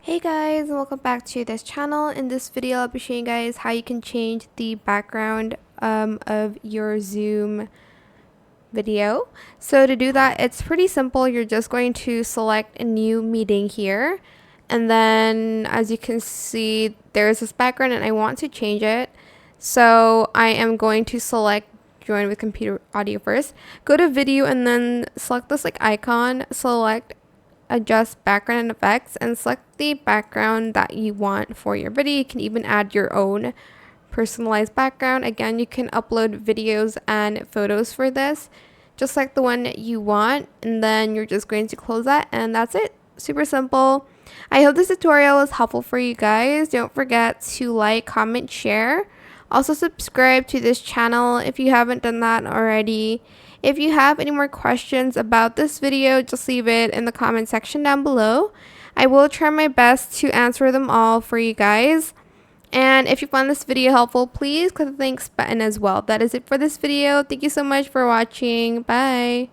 Hey guys, and welcome back to this channel. In this video, I'll be showing you guys how you can change the background of your Zoom video. So to do that, it's pretty simple. You're just going to select a new meeting here. And then as you can see, there's this background and I want to change it. So I am going to select join with computer audio first. Go to video and then select this icon, select adjust background and effects, and select the background that you want for your video. You can even add your own personalized background. Again, you can upload videos and photos for this, just like the one you want, and then you're just going to close that, and that's it. Super simple. I hope this tutorial was helpful for you guys. Don't forget to like, comment, share. Also subscribe to this channel if you haven't done that already. If you have any more questions about this video, just leave it in the comment section down below. I will try my best to answer them all for you guys. And if you found this video helpful, please click the thanks button as well. That is it for this video. Thank you so much for watching. Bye.